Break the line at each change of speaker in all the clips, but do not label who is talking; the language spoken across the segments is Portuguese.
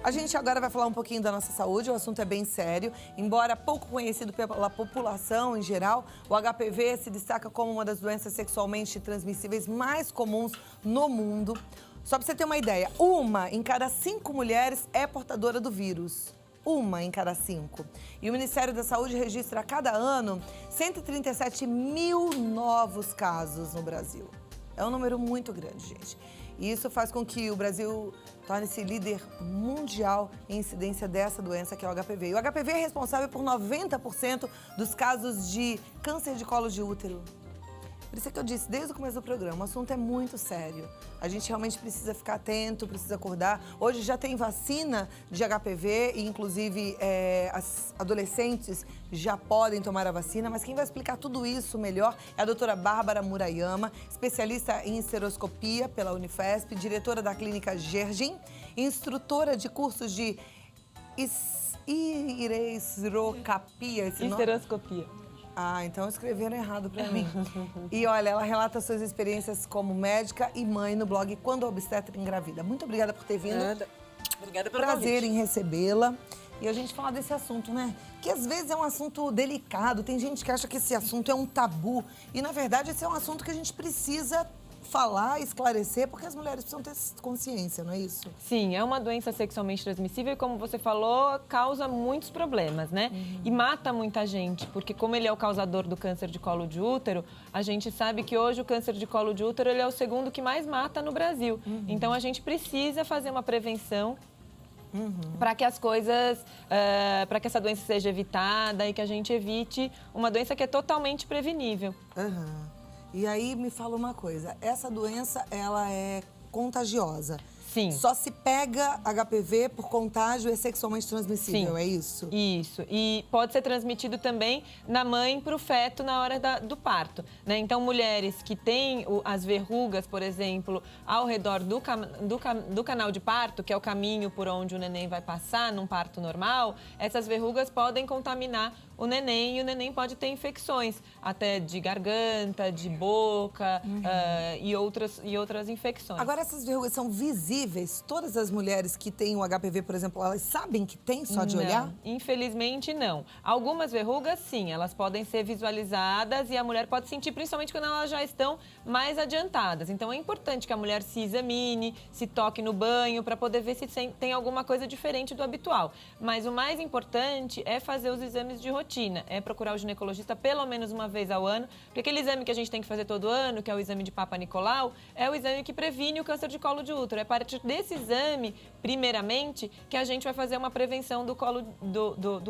A gente agora vai falar um pouquinho da nossa saúde, o assunto é bem sério. Embora pouco conhecido pela população em geral, o HPV se destaca como uma das doenças sexualmente transmissíveis mais comuns no mundo. Só para você ter uma ideia, 1 em cada 5 mulheres é portadora do vírus. 1 em cada 5. E o Ministério da Saúde registra a cada ano 137 mil novos casos no Brasil. É um número muito grande, gente. E isso faz com que o Brasil torne-se líder mundial em incidência dessa doença, que é o HPV. E o HPV é responsável por 90% dos casos de câncer de colo de útero. Por isso é que eu disse desde o começo do programa, o assunto é muito sério. A gente realmente precisa ficar atento, precisa acordar. Hoje já tem vacina de HPV e, inclusive, as adolescentes já podem tomar a vacina. Mas quem vai explicar tudo isso melhor é a doutora Bárbara Murayama, especialista em esteroscopia pela Unifesp, diretora da clínica Gergen, instrutora de cursos de esteroscopia.
Esteroscopia.
Ah, então escreveram errado pra mim. E olha, ela relata suas experiências como médica e mãe no blog Quando a Obstetra Engravida. Muito obrigada por ter vindo.
Nada. Obrigada pelo
Prazer
convite.
em recebê-la. E a gente falar desse assunto, né? Que às vezes é um assunto delicado. Tem gente que acha que esse assunto é um tabu. E, na verdade, esse é um assunto que a gente precisa falar, esclarecer, porque as mulheres precisam ter consciência, não é isso?
Sim, é uma doença sexualmente transmissível e, como você falou, causa muitos problemas, né? E mata muita gente, porque como ele é o causador do câncer de colo de útero, a gente sabe que hoje o câncer de colo de útero ele é o segundo que mais mata no Brasil. Então, a gente precisa fazer uma prevenção para que as coisas, para que essa doença seja evitada e que a gente evite uma doença que é totalmente prevenível.
E aí me fala uma coisa, essa doença, ela é contagiosa.
Sim.
Só se pega HPV por contágio e é sexualmente transmissível,
Sim.
é isso?
Isso. E pode ser transmitido também na mãe para o feto na hora do parto, né? Então, mulheres que têm as verrugas, por exemplo, ao redor do canal de parto, que é o caminho por onde o neném vai passar num parto normal, essas verrugas podem contaminar o neném e o neném pode ter infecções, até de garganta, de boca e outras infecções.
Agora, essas verrugas são visíveis? Todas as mulheres que têm o HPV, por exemplo, elas sabem que tem só de olhar?
Infelizmente, não. Algumas verrugas, sim, elas podem ser visualizadas e a mulher pode sentir, principalmente quando elas já estão mais adiantadas. Então, é importante que a mulher se examine, se toque no banho, para poder ver se tem alguma coisa diferente do habitual. Mas o mais importante é fazer os exames de rotina, é procurar o ginecologista pelo menos uma vez ao ano, porque aquele exame que a gente tem que fazer todo ano, que é o exame de Papa Nicolau, é o exame que previne o câncer de colo de útero. É a partir desse exame, primeiramente, que a gente vai fazer uma prevenção do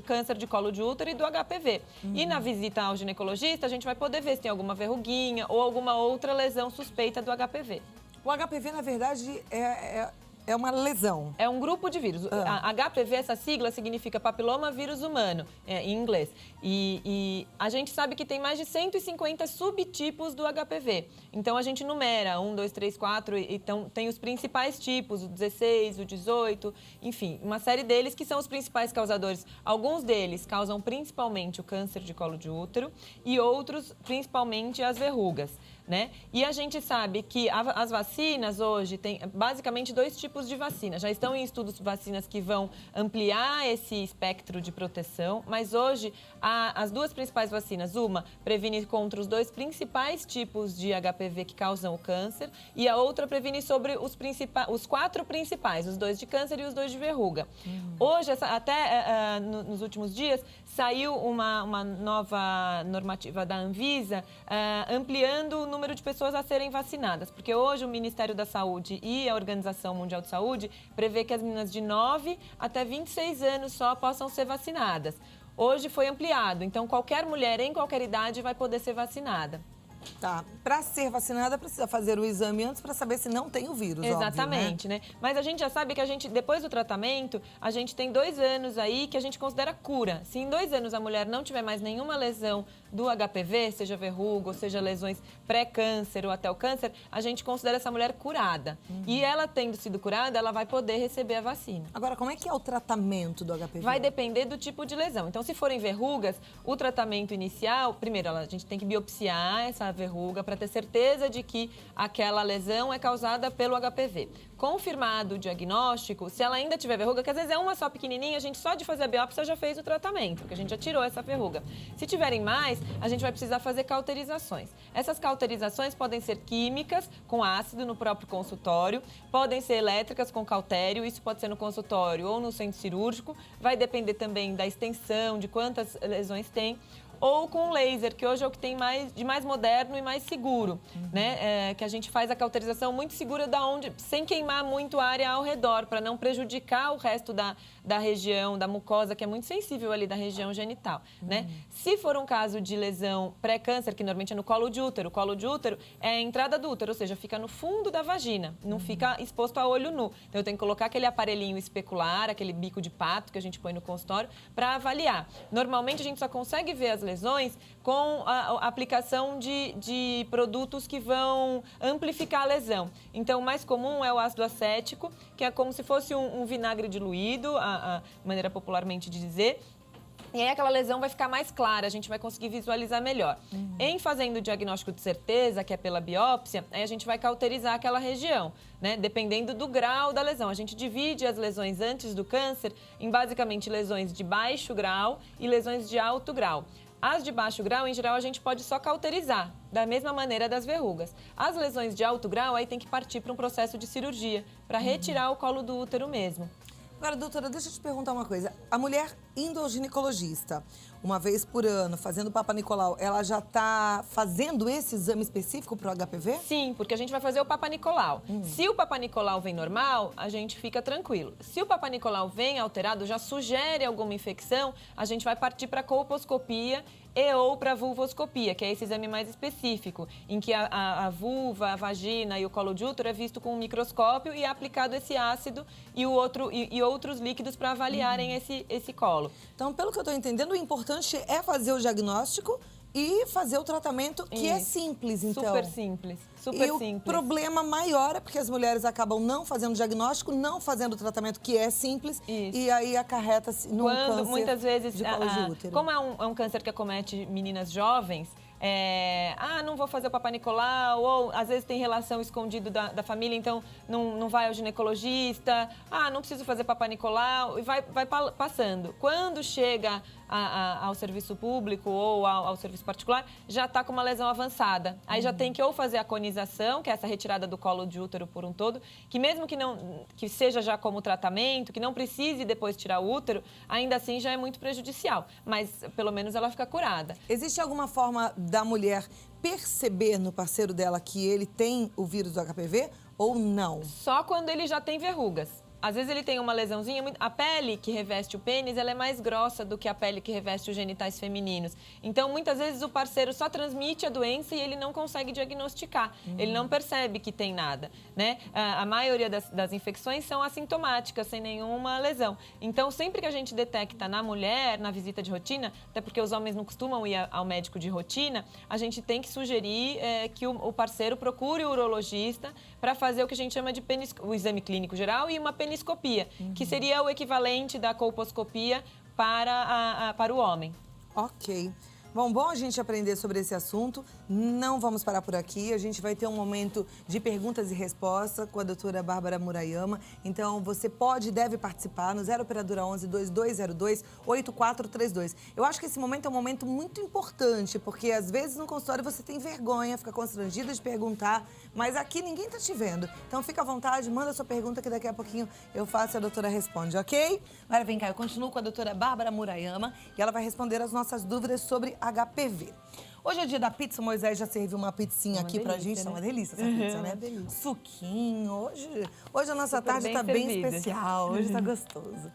câncer de colo de útero e do HPV. E na visita ao ginecologista, a gente vai poder ver se tem alguma verruguinha ou alguma outra lesão suspeita do HPV.
O HPV, na verdade, é uma lesão.
É um grupo de vírus. A HPV, essa sigla, significa papiloma vírus humano, em inglês. E a gente sabe que tem mais de 150 subtipos do HPV. Então, a gente numera 1, 2, 3, 4, então tem os principais tipos, o 16, o 18, enfim, uma série deles que são os principais causadores. Alguns deles causam principalmente o câncer de colo de útero e outros, principalmente, as verrugas, né? E a gente sabe que as vacinas hoje tem basicamente 2 tipos de vacina. Já estão em estudos vacinas que vão ampliar esse espectro de proteção, mas hoje as 2 principais vacinas, uma previne contra os 2 principais tipos de HPV que causam o câncer e a outra previne sobre os 4 principais, os 2 de câncer e os 2 de verruga. Hoje, até nos últimos dias, saiu uma nova normativa da Anvisa ampliando o número de pessoas a serem vacinadas, porque hoje o Ministério da Saúde e a Organização Mundial de Saúde prevê que as meninas de 9 até 26 anos só possam ser vacinadas. Hoje foi ampliado, então qualquer mulher em qualquer idade vai poder ser vacinada.
Tá. Para ser vacinada, precisa fazer o exame antes para saber se não tem o vírus,
exatamente,
óbvio,
né? Mas a gente já sabe que depois do tratamento, a gente tem 2 anos aí que a gente considera cura. Se em 2 anos a mulher não tiver mais nenhuma lesão do HPV, seja verruga, ou seja lesões pré-câncer ou até o câncer, a gente considera essa mulher curada. E ela tendo sido curada, ela vai poder receber a vacina.
Agora, como é que é o tratamento do HPV?
Vai depender do tipo de lesão. Então, se forem verrugas, o tratamento inicial, primeiro, a gente tem que biopsiar essa verruga para ter certeza de que aquela lesão é causada pelo HPV. Confirmado o diagnóstico, se ela ainda tiver verruga, que às vezes é uma só pequenininha, a gente só de fazer a biópsia já fez o tratamento, porque a gente já tirou essa verruga. Se tiverem mais, a gente vai precisar fazer cauterizações. Essas cauterizações podem ser químicas, com ácido no próprio consultório, podem ser elétricas com cautério, isso pode ser no consultório ou no centro cirúrgico, vai depender também da extensão, de quantas lesões tem, ou com laser, que hoje é o que tem de mais moderno e mais seguro, né? Que a gente faz a cauterização muito segura sem queimar muito a área ao redor, para não prejudicar o resto da região, da mucosa, que é muito sensível ali da região genital, né? Se for um caso de lesão pré-câncer, que normalmente é no colo de útero, o colo de útero é a entrada do útero, ou seja, fica no fundo da vagina, não fica exposto a olho nu. Então eu tenho que colocar aquele aparelhinho especular, aquele bico de pato que a gente põe no consultório, para avaliar. Normalmente a gente só consegue ver as lesões com a aplicação de produtos que vão amplificar a lesão. Então, o mais comum é o ácido acético, que é como se fosse um vinagre diluído, a maneira popularmente de dizer. E aí aquela lesão vai ficar mais clara, a gente vai conseguir visualizar melhor. Em fazendo o diagnóstico de certeza, que é pela biópsia, aí a gente vai cauterizar aquela região, né? Dependendo do grau da lesão. A gente divide as lesões antes do câncer em basicamente lesões de baixo grau e lesões de alto grau. As de baixo grau, em geral, a gente pode só cauterizar, da mesma maneira das verrugas. As lesões de alto grau, aí tem que partir para um processo de cirurgia, para retirar o colo do útero mesmo.
Agora, doutora, deixa eu te perguntar uma coisa. A mulher indo ao ginecologista uma vez por ano, fazendo Papa Nicolau, ela já está fazendo esse exame específico para o HPV?
Sim, porque a gente vai fazer o Papa Nicolau. Se o Papa Nicolau vem normal, a gente fica tranquilo. Se o Papa Nicolau vem alterado, já sugere alguma infecção, a gente vai partir para a colposcopia e ou para a vulvoscopia, que é esse exame mais específico, em que a vulva, a vagina e o colo de útero é visto com um microscópio e é aplicado esse ácido e outros líquidos para avaliarem esse colo.
Então, pelo que eu estou entendendo, o importante é fazer o diagnóstico e fazer o tratamento, que é simples, então.
Super simples, super simples.
O problema maior é porque as mulheres acabam não fazendo o diagnóstico, não fazendo o tratamento, que é simples, e aí acarreta-se num câncer
muitas vezes,
de colo de útero.
Como é um câncer que acomete meninas jovens, não vou fazer o Papa Nicolau, ou às vezes tem relação escondido da família, então não vai ao ginecologista, não preciso fazer Papa Nicolau, e vai passando. Quando chega ao serviço público ou ao serviço particular, já está com uma lesão avançada. Aí já tem que ou fazer a conização, que é essa retirada do colo de útero por um todo, que mesmo que seja já como tratamento, que não precise depois tirar o útero, ainda assim já é muito prejudicial, mas pelo menos ela fica curada.
Existe alguma forma da mulher perceber no parceiro dela que ele tem o vírus do HPV ou não?
Só quando ele já tem verrugas. Às vezes ele tem uma lesãozinha, a pele que reveste o pênis, ela é mais grossa do que a pele que reveste os genitais femininos. Então, muitas vezes o parceiro só transmite a doença e ele não consegue diagnosticar. Ele não percebe que tem nada, né? A maioria das infecções são assintomáticas, sem nenhuma lesão. Então, sempre que a gente detecta na mulher, na visita de rotina, até porque os homens não costumam ir ao médico de rotina, a gente tem que sugerir que o parceiro procure o urologista para fazer o que a gente chama de o exame clínico geral e uma peniscopia, que seria o equivalente da colposcopia para o homem.
Ok. Bom a gente aprender sobre esse assunto. Não vamos parar por aqui. A gente vai ter um momento de perguntas e respostas com a doutora Bárbara Murayama. Então, você pode e deve participar no 0 Operadora 11 2202 8432. Eu acho que esse momento é um momento muito importante, porque às vezes no consultório você tem vergonha, fica constrangida de perguntar, mas aqui ninguém tá te vendo. Então, fica à vontade, manda sua pergunta que daqui a pouquinho eu faço e a doutora responde, ok? Agora vem cá, eu continuo com a doutora Bárbara Murayama e ela vai responder as nossas dúvidas sobre HPV. Hoje é dia da pizza, o Moisés já serviu uma pizzinha aqui pra gente. Né? É uma delícia essa pizza, né? Delícia. Suquinho. Hoje a nossa tarde tá bem especial, hoje tá gostoso.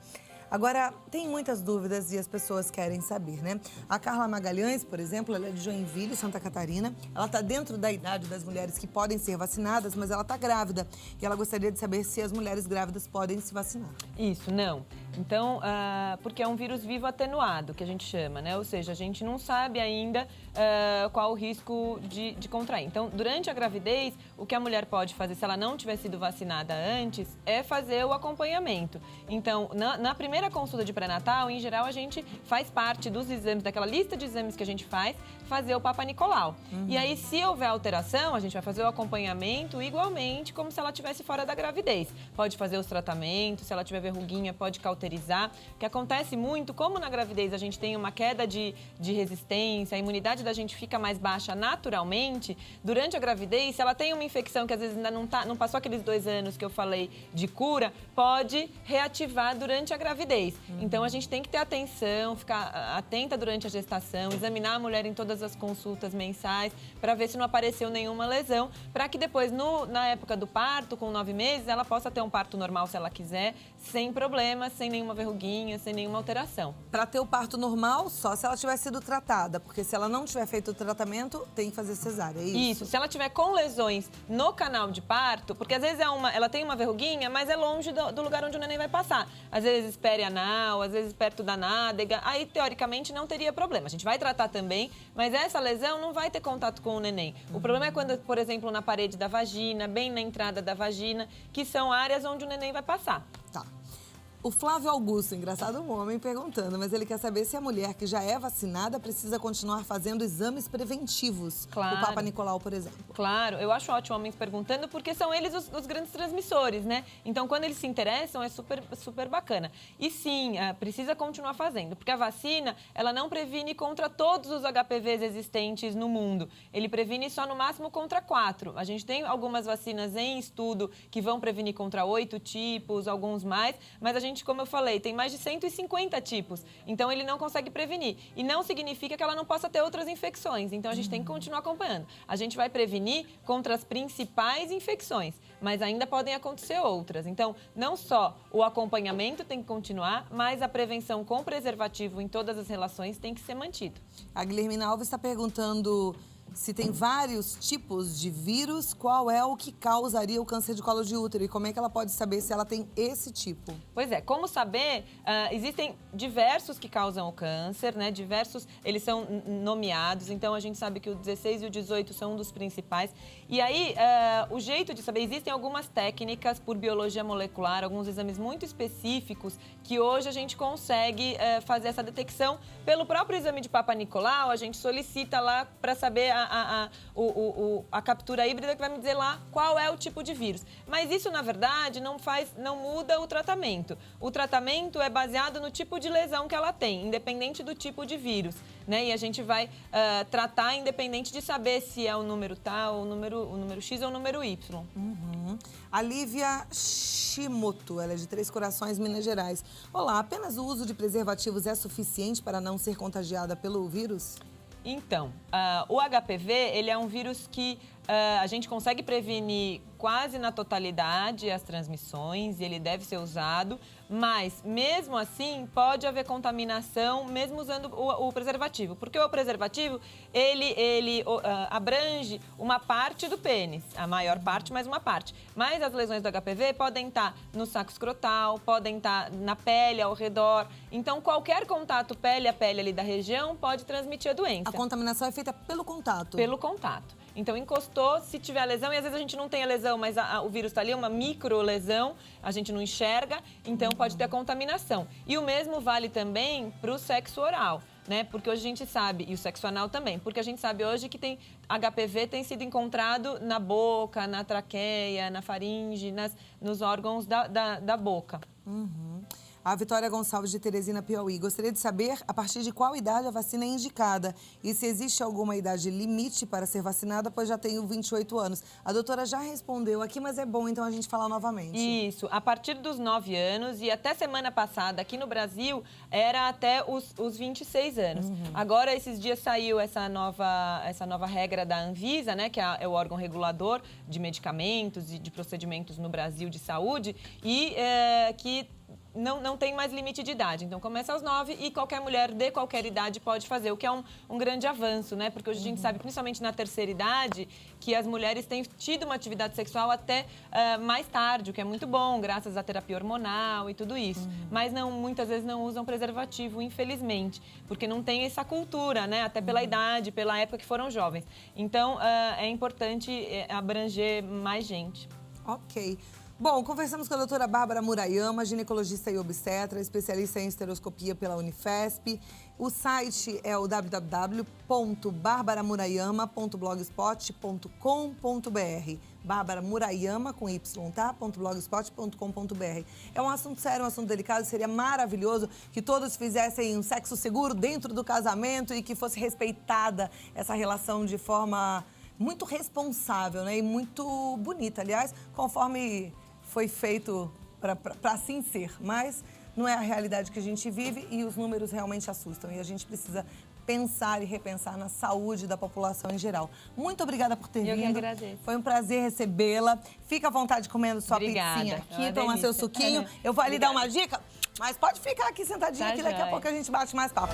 Agora, tem muitas dúvidas e as pessoas querem saber, né? A Carla Magalhães, por exemplo, ela é de Joinville, Santa Catarina. Ela está dentro da idade das mulheres que podem ser vacinadas, mas ela está grávida. E ela gostaria de saber se as mulheres grávidas podem se vacinar.
Isso, não. Então, porque é um vírus vivo atenuado, que a gente chama, né? Ou seja, a gente não sabe ainda qual o risco de contrair. Então, durante a gravidez, o que a mulher pode fazer, se ela não tiver sido vacinada antes, é fazer o acompanhamento. Então, na primeira consulta de pré-natal, em geral, a gente faz parte dos exames, daquela lista de exames que a gente faz, fazer o Papa Nicolau. E aí, se houver alteração, a gente vai fazer o acompanhamento igualmente como se ela estivesse fora da gravidez. Pode fazer os tratamentos, se ela tiver verruguinha, pode cauterizar. O que acontece muito, como na gravidez a gente tem uma queda de resistência, a imunidade da gente fica mais baixa naturalmente, durante a gravidez, se ela tem uma infecção que às vezes ainda não passou aqueles 2 anos que eu falei de cura, pode reativar durante a gravidez. Então, a gente tem que ter atenção, ficar atenta durante a gestação, examinar a mulher em todas as consultas mensais, para ver se não apareceu nenhuma lesão, para que depois, na época do parto, com 9 meses, ela possa ter um parto normal se ela quiser, sem problema, sem nenhuma verruguinha, sem nenhuma alteração.
Para ter o parto normal, só se ela tiver sido tratada, porque se ela não tiver feito o tratamento, tem que fazer cesárea, é isso?
Isso, se ela tiver com lesões no canal de parto, porque às vezes ela tem uma verruguinha, mas é longe do lugar onde o neném vai passar. Às vezes perianal, às vezes perto da nádega, aí teoricamente não teria problema. A gente vai tratar também, mas essa lesão não vai ter contato com o neném. O problema é quando, por exemplo, na parede da vagina, bem na entrada da vagina, que são áreas onde o neném vai passar.
Tá. O Flávio Augusto, engraçado, um homem perguntando, mas ele quer saber se a mulher que já é vacinada precisa continuar fazendo exames preventivos.
Claro.
O Papa Nicolau, por exemplo.
Claro, eu acho ótimo homens perguntando, porque são eles os grandes transmissores, né? Então, quando eles se interessam, é super, super bacana. E sim, precisa continuar fazendo, porque a vacina, ela não previne contra todos os HPVs existentes no mundo. Ele previne só no máximo contra 4. A gente tem algumas vacinas em estudo que vão prevenir contra 8 tipos, alguns mais, mas a gente, como eu falei, tem mais de 150 tipos. Então, ele não consegue prevenir. E não significa que ela não possa ter outras infecções. Então, a gente tem que continuar acompanhando. A gente vai prevenir contra as principais infecções, mas ainda podem acontecer outras. Então, não só o acompanhamento tem que continuar, mas a prevenção com preservativo em todas as relações tem que ser mantido.
A Guilhermina Alves está perguntando se tem vários tipos de vírus, qual é o que causaria o câncer de colo de útero e como é que ela pode saber se ela tem esse tipo?
Pois é, como saber? Existem diversos que causam o câncer, né? Diversos, eles são nomeados, então a gente sabe que o 16 e o 18 são um dos principais. E aí, o jeito de saber, existem algumas técnicas por biologia molecular, alguns exames muito específicos que hoje a gente consegue fazer essa detecção. Pelo próprio exame de Papa Nicolau, a gente solicita lá para saber a captura híbrida que vai me dizer lá qual é o tipo de vírus. Mas isso, na verdade, não muda o tratamento. O tratamento é baseado no tipo de lesão que ela tem, independente do tipo de vírus, né? E a gente vai tratar independente de saber se é o número tal, o número X ou o número Y.
A Lívia Shimoto, ela é de Três Corações, Minas Gerais. Olá, apenas o uso de preservativos é suficiente para não ser contagiada pelo vírus?
Então, o HPV, ele é um vírus que a gente consegue prevenir quase na totalidade as transmissões e ele deve ser usado, mas mesmo assim pode haver contaminação mesmo usando o preservativo, porque o preservativo ele abrange uma parte do pênis, a maior parte, mas uma parte. Mas as lesões do HPV podem estar no saco escrotal, podem estar na pele ao redor, então qualquer contato pele a pele ali da região pode transmitir a doença.
A contaminação é feita pelo contato?
Pelo contato. Então, encostou, se tiver lesão, e às vezes a gente não tem a lesão, mas o vírus está ali, uma micro lesão, a gente não enxerga, então pode ter a contaminação. E o mesmo vale também para o sexo oral, né? Porque hoje a gente sabe, e o sexo anal também, porque a gente sabe hoje que tem HPV tem sido encontrado na boca, na traqueia, na faringe, nos órgãos da boca.
A Vitória Gonçalves, de Teresina, Piauí. Gostaria de saber a partir de qual idade a vacina é indicada e se existe alguma idade limite para ser vacinada, pois já tenho 28 anos. A doutora já respondeu aqui, mas é bom então a gente falar novamente.
Isso, a partir dos 9 anos e até semana passada aqui no Brasil era até os 26 anos. Agora, esses dias saiu essa nova regra da Anvisa, né, que é o órgão regulador de medicamentos e de procedimentos no Brasil de saúde e que não tem mais limite de idade. Então, começa aos 9 e qualquer mulher de qualquer idade pode fazer, o que é um grande avanço, né? Porque hoje a gente sabe, principalmente na terceira idade, que as mulheres têm tido uma atividade sexual até mais tarde, o que é muito bom, graças à terapia hormonal e tudo isso. Mas muitas vezes não usam preservativo, infelizmente, porque não tem essa cultura, né? Até pela idade, pela época que foram jovens. Então, é importante abranger mais gente.
Ok. Bom, conversamos com a doutora Bárbara Murayama, ginecologista e obstetra, especialista em esteroscopia pela Unifesp. O site é o www.barbaramurayama.blogspot.com.br. Bárbara Murayama, com Y, tá? .blogspot.com.br. É um assunto sério, um assunto delicado. Seria maravilhoso que todos fizessem um sexo seguro dentro do casamento e que fosse respeitada essa relação de forma muito responsável, né? E muito bonita, aliás, conforme foi feito para assim ser. Mas não é a realidade que a gente vive e os números realmente assustam. E a gente precisa pensar e repensar na saúde da população em geral. Muito obrigada por ter vindo.
Eu que agradeço.
Foi um prazer recebê-la. Fica à vontade comendo sua pizzinha aqui, toma seu suquinho. Eu vou ali dar uma dica, mas pode ficar aqui sentadinha, que daqui a pouco a gente bate mais papo.